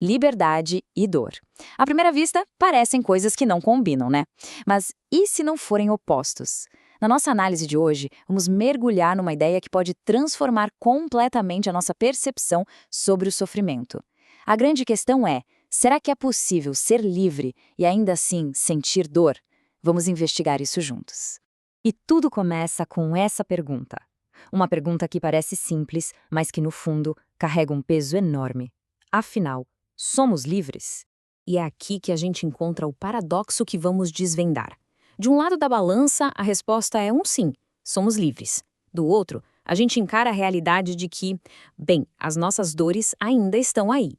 Liberdade e dor. À primeira vista, parecem coisas que não combinam, né? Mas e se não forem opostos? Na nossa análise de hoje, vamos mergulhar numa ideia que pode transformar completamente a nossa percepção sobre o sofrimento. A grande questão é: será que é possível ser livre e ainda assim sentir dor? Vamos investigar isso juntos. E tudo começa com essa pergunta. Uma pergunta que parece simples, mas que no fundo carrega um peso enorme. Afinal, somos livres? E é aqui que a gente encontra o paradoxo que vamos desvendar. De um lado da balança, a resposta é um sim, somos livres. Do outro, a gente encara a realidade de que, bem, as nossas dores ainda estão aí.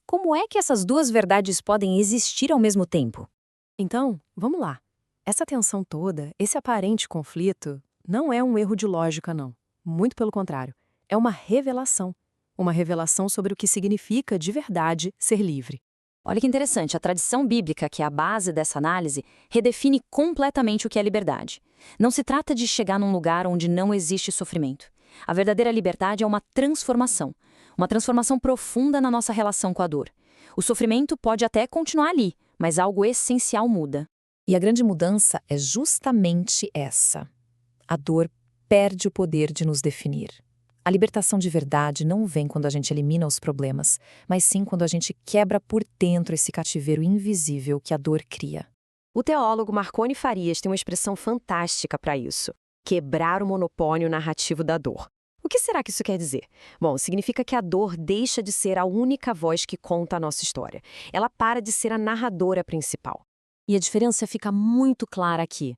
Como é que essas duas verdades podem existir ao mesmo tempo? Então, vamos lá. Essa tensão toda, esse aparente conflito, não é um erro de lógica, não. Muito pelo contrário. É uma revelação. Uma revelação sobre o que significa, de verdade, ser livre. Olha que interessante, a tradição bíblica, que é a base dessa análise, redefine completamente o que é liberdade. Não se trata de chegar num lugar onde não existe sofrimento. A verdadeira liberdade é uma transformação profunda na nossa relação com a dor. O sofrimento pode até continuar ali, mas algo essencial muda. E a grande mudança é justamente essa. A dor perde o poder de nos definir. A libertação de verdade não vem quando a gente elimina os problemas, mas sim quando a gente quebra por dentro esse cativeiro invisível que a dor cria. O teólogo Marconi Farias tem uma expressão fantástica para isso: quebrar o monopólio narrativo da dor. O que será que isso quer dizer? Bom, significa que a dor deixa de ser a única voz que conta a nossa história. Ela para de ser a narradora principal. E a diferença fica muito clara aqui.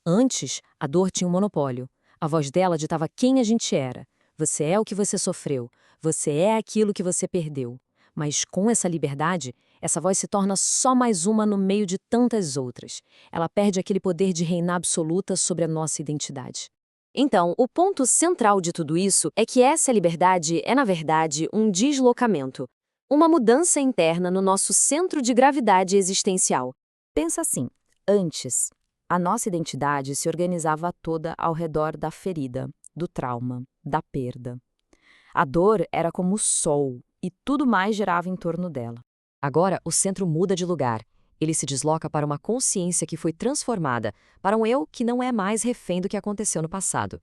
Antes, a dor tinha um monopólio. A voz dela ditava quem a gente era. Você é o que você sofreu. Você é aquilo que você perdeu. Mas com essa liberdade, essa voz se torna só mais uma no meio de tantas outras. Ela perde aquele poder de reinar absoluta sobre a nossa identidade. Então, o ponto central de tudo isso é que essa liberdade é, na verdade, um deslocamento. Uma mudança interna no nosso centro de gravidade existencial. Pensa assim, antes, a nossa identidade se organizava toda ao redor da ferida, do trauma, da perda. A dor era como o sol e tudo mais girava em torno dela. Agora, o centro muda de lugar. Ele se desloca para uma consciência que foi transformada, para um eu que não é mais refém do que aconteceu no passado.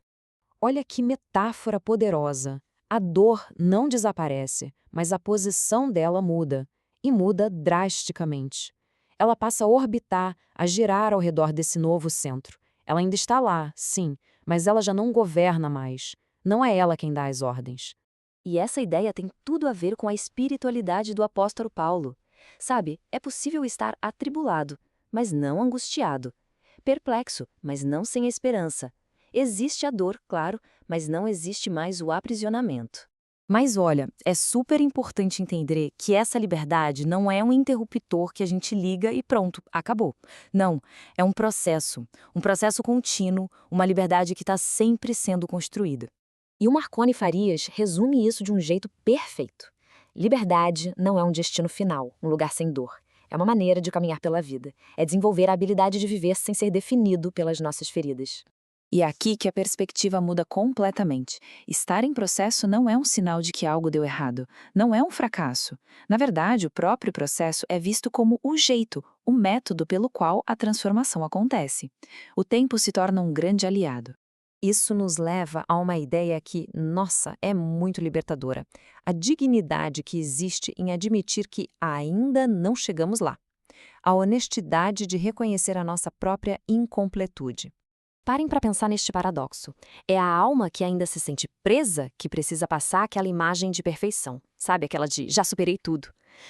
Olha que metáfora poderosa. A dor não desaparece, mas a posição dela muda, e muda drasticamente. Ela passa a orbitar, a girar ao redor desse novo centro. Ela ainda está lá, sim, mas ela já não governa mais. Não é ela quem dá as ordens. E essa ideia tem tudo a ver com a espiritualidade do apóstolo Paulo. Sabe, é possível estar atribulado, mas não angustiado. Perplexo, mas não sem esperança. Existe a dor, claro, mas não existe mais o aprisionamento. Mas olha, é super importante entender que essa liberdade não é um interruptor que a gente liga e pronto, acabou. Não, é um processo contínuo, uma liberdade que está sempre sendo construída. E o Marconi Farias resume isso de um jeito perfeito. Liberdade não é um destino final, um lugar sem dor. É uma maneira de caminhar pela vida. É desenvolver a habilidade de viver sem ser definido pelas nossas feridas. E é aqui que a perspectiva muda completamente. Estar em processo não é um sinal de que algo deu errado, não é um fracasso. Na verdade, o próprio processo é visto como o jeito, o método pelo qual a transformação acontece. O tempo se torna um grande aliado. Isso nos leva a uma ideia que, nossa, é muito libertadora. A dignidade que existe em admitir que ainda não chegamos lá. A honestidade de reconhecer a nossa própria incompletude. Parem para pensar neste paradoxo. É a alma que ainda se sente presa que precisa passar aquela imagem de perfeição. Sabe, aquela de já superei tudo.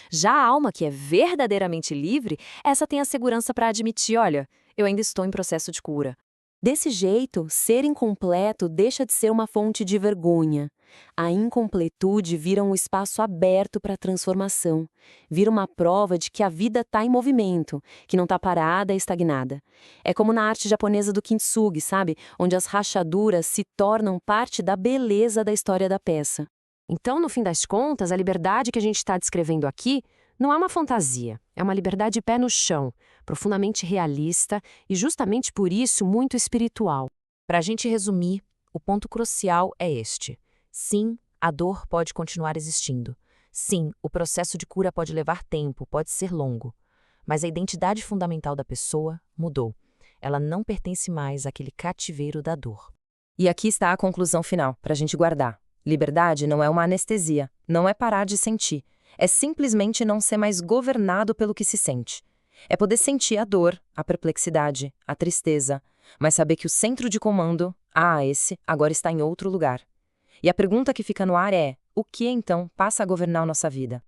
Já a alma que é verdadeiramente livre, essa tem a segurança para admitir, olha, eu ainda estou em processo de cura. Desse jeito, ser incompleto deixa de ser uma fonte de vergonha. A incompletude vira um espaço aberto para a transformação. Vira uma prova de que a vida está em movimento, que não está parada e estagnada. É como na arte japonesa do kintsugi, sabe? Onde as rachaduras se tornam parte da beleza da história da peça. Então, no fim das contas, a liberdade que a gente está descrevendo aqui não é uma fantasia, é uma liberdade pé no chão, profundamente realista e justamente por isso muito espiritual. Para a gente resumir, o ponto crucial é este. Sim, a dor pode continuar existindo. Sim, o processo de cura pode levar tempo, pode ser longo, mas a identidade fundamental da pessoa mudou. Ela não pertence mais àquele cativeiro da dor. E aqui está a conclusão final, para a gente guardar. Liberdade não é uma anestesia, não é parar de sentir. É simplesmente não ser mais governado pelo que se sente. É poder sentir a dor, a perplexidade, a tristeza, mas saber que o centro de comando, esse, agora está em outro lugar. E a pergunta que fica no ar é: o que então passa a governar nossa vida?